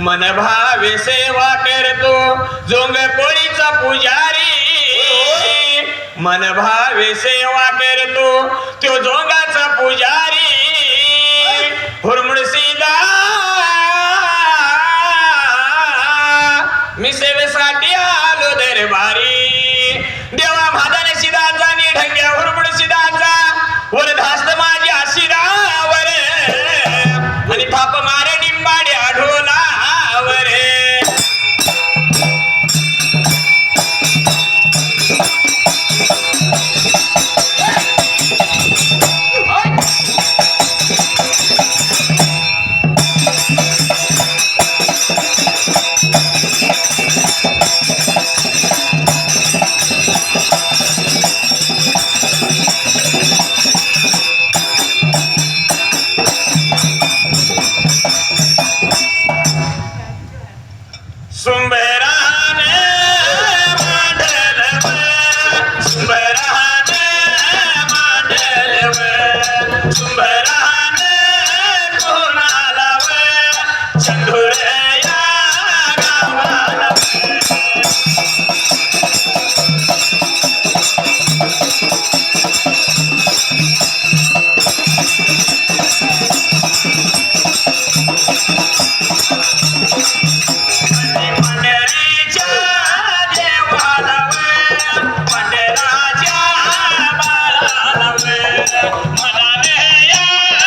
मन भावे सेवा करतो जोंग कोळीचा पुजारी मन भावे सेवा करतो त्यो जोंगाचा पुजारी हुरमुड सीधा मी सेवेसाठी आलो दरबारी देवा माझा शिदाचा निढंग्या हुरमुड सीधाचा वर धास्त माझ्या शिरावर आणि थाप मारे डिंबाड्या ढोलावर सुंबरान मांडलव सुंबरान मांडलव सुंबरान कोणालाव चंदुरया गावाला मनाने या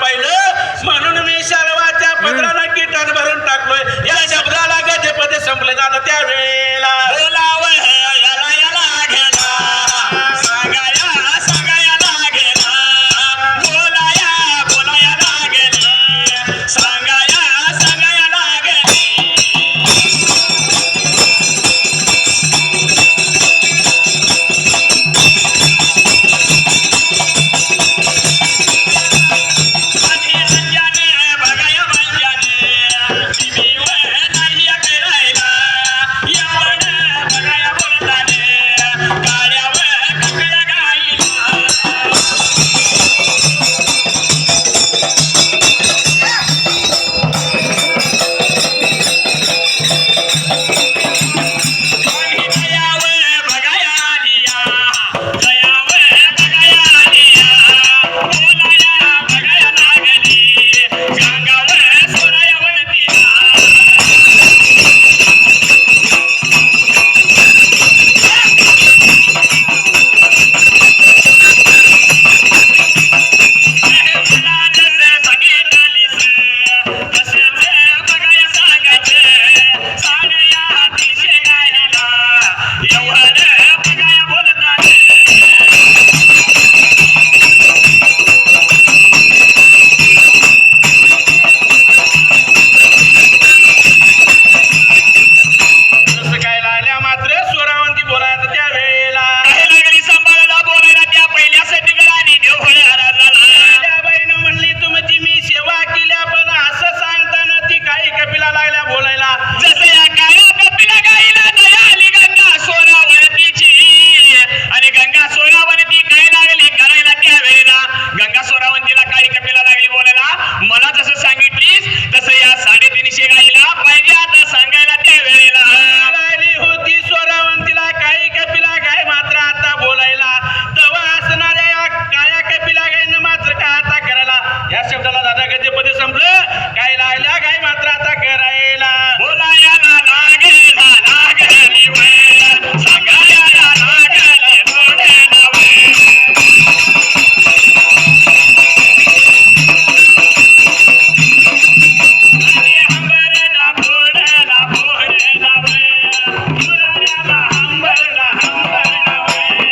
पाहिलं म्हणून मी शालवाच्या पदराला कीटन भरून टाकलोय. या शब्दाला गजपदे संपले जाणं त्या वेळेला बोलावं याला याला गेला सांगाया सांगायला गेला बोलाया बोलायला गेले सांगाया सांगायला गेले आधी रंजाने बघाया मंजाने टीव्हीवर नाही करायला यावड बघाया बोलताने गाड्यावर ककड्या गाईला आणि दयावर बघाया आलिया दयावर बघाया आलिया बोलाया बघाया लागली सांगावर सोराया वळतीला मला जसं सांगितलीस तसंच बघाया सांगायचं साड्या हातीशे गायला एवढं बघाया बोलताना तसं काय लागल्या मात्र स्वरावंती बोलायचं त्या वेळेला लागली सांभाळायला बोलायला त्या पहिल्या सटीकडे आणि देवफळे हराजाला त्या बाईनं म्हणली तुमची मी सेवा केल्या पण असं सांगताना ती काही कपिला लागल्या बोलायला जसं या काळ्या कपिला गाईला दया आली गंगा सोरावंतीची आणि गंगा सोरावंती काय लागली करायला त्या वेळेला गंगा सोरावंतीला काळी कपिला लागली बोलायला मला जसं सांगितलीस तसं या 350 गाईला पाहिजे आता सांगायला त्या वेळेला लागली होती स्वरावंतीला काही कपिला गाय मात्र आता बोलायला तवा असणाऱ्या या काळ्या कपिला गायनं मात्र काय आता करायला या शब्दाला दादा गजपदे संपलं काय लागल्या गाय मात्र आता करायला बोलायला लागेला लागली वेळ सांगायला लागले मोठे नाव आणि हंबरला फोडला फोडला वेळ मुराऱ्याला हंबरला हंबरला वेळ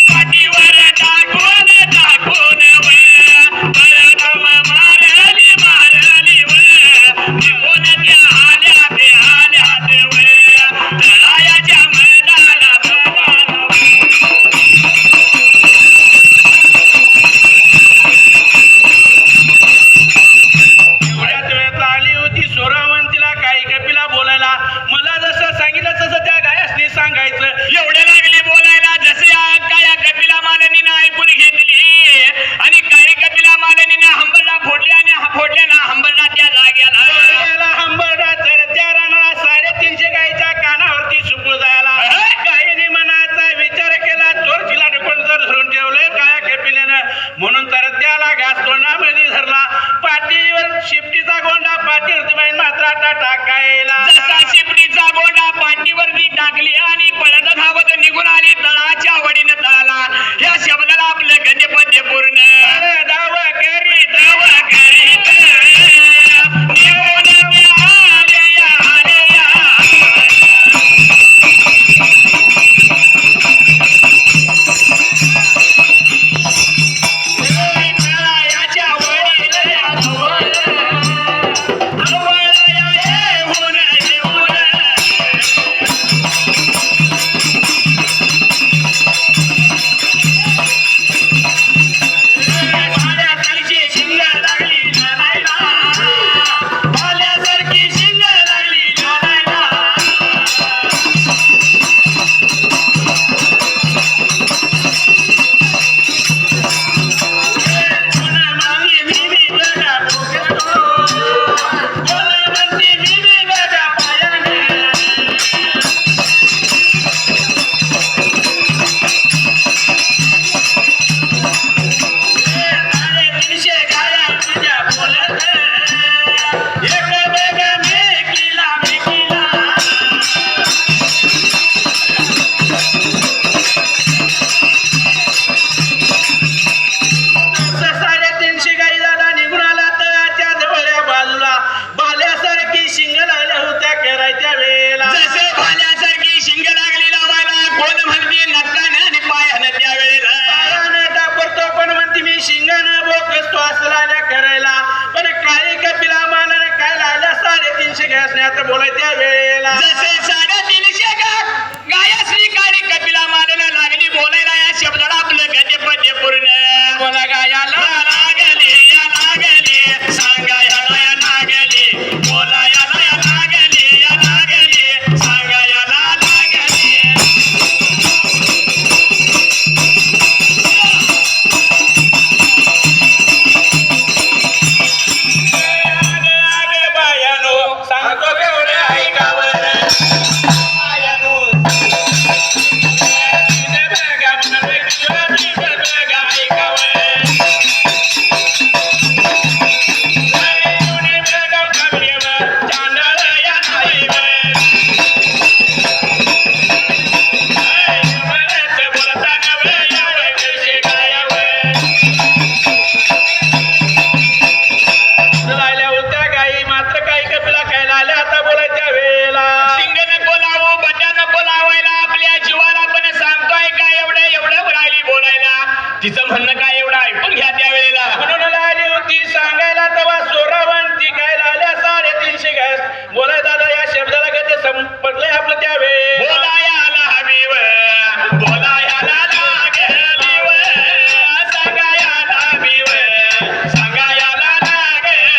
पाठीवर टाकून टाकून मारली मारली निघून त्या आल्या ते आल्या तळायाच्या मैदानाला एवढ्याच वेळेत आली होती सोरावंतीला काही कपिला बोलायला मला जसं सांगितलं तसं त्या गायासनी सांगायचं एवढे लागली बोलायला जसे काळ्या कपिला मालनीनं ऐकून घेतली आणि काळी कपिला मालनीनं हंबरला फोडली आणि फोडलेला हंबरला त्या जाग्याला याला हंबरडा तर त्या रानाला 350 गायच्या कानावरती सुकू जायला गायीने मनाचा विचार केला चोरचीला ढकलून जर धरून ठेवलंय काळ्या कपिलेनं म्हणून तर त्याला घास तोंडामध्ये धरला पाठीवर शिफ्टीचा गोंडा पाठीवरती बाई मात्र आता टाकायला जसा शिपडीचा गोंडा पाठीवरती टाकली आणि पळत धावत निघून आली तळाच्या वडीनं तळाला या शब्दाला आपलं गजपद्य पूर्ण दाव करीत भाल्यासारखी शिंग लागली लावायला कोण म्हणते नक्कानं आणि पायानं त्या वेळेला पायानं टापरतो पण म्हणते मी शिंगानं बोकस तो असला करायला पण काळी कपिला मानाने काय लागल्या 350 गॅस नाही आता बोलाय त्या वेळेला जसे 350 गायश्री काळी कपिला मानेला लागली बोलायला या शब्दाला आपलं गते पद्य पूर्ण बोला गायाला लागली सांगा याला या लागली बोला याला या लागली सांगा याला लागली आगे बायानो सांगतो केवढे ऐकावं बायानो तिने बघा म्हणे तुला तिने बघा ऐकावं तुने बघा कमरेवर चांदळ या नाहीवर बरंच बोलताना यावं कसे गायावं लायल्या होत्या गाई मात्र काही कपिला काय लायल्या आता बोलाय त्या वेळेला शिंग नको लावू बटा नको लावायला आपल्या जीवाला पण सांगतोय काय एवढं राहिली बोलायला तिचं म्हणणं काय एवढं ऐकून घ्या त्या वेळेला म्हणून लायली होती सांगायला तेव्हा सोरावंती काय लायल्या 350 गॅस बोलाय दादा या शब्दाला काय ते संपलंय आपलं त्या वेळेला बोलायाला हवीव बोलायाला लागलीव सांगायाला हवीव सांगायाला लागलीव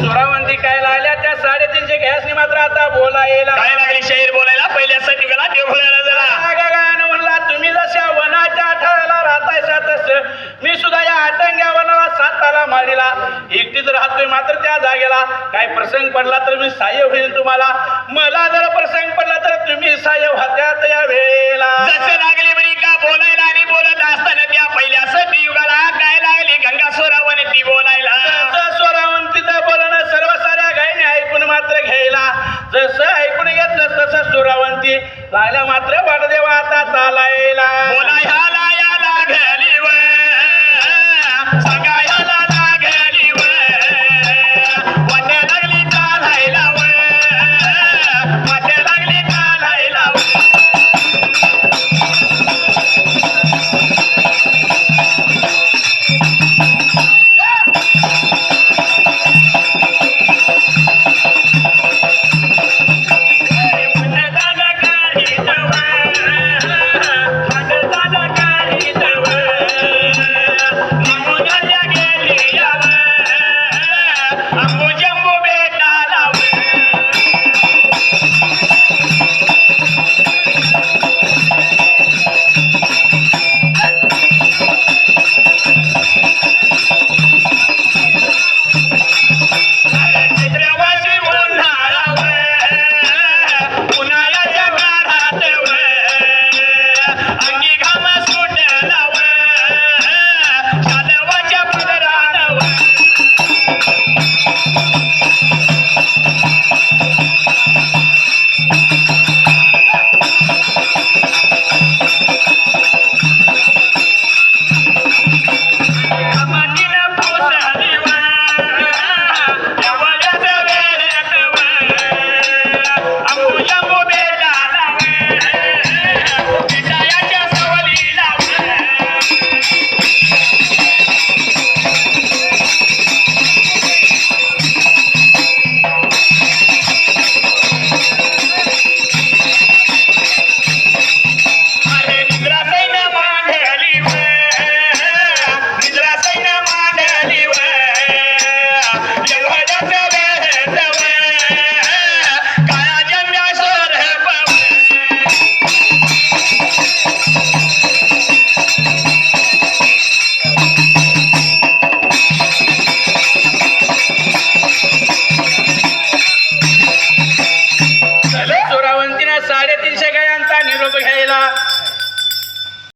सोरावंती काय लायल्या त्या 350 गॅसनी मात्र आता बोलायला काय लागली शाहीर बोलायला पहिल्या साठी गेला देव बोलायला जरा गायन म्हणला तुम्ही जशा वनाच्या आठवड्याला राहतायसा तसं मी सुद्धा या आटंग्या वनाला 7 ताला मारीला एकटीच राहतोय मात्र त्या जागेला काय प्रसंग पडला तर मी सहाय्य होईल तुम्हाला मला जर प्रसंग पडला तर तुम्ही सहाय्य व्हात्यात या वेळेला जसं लागली बरी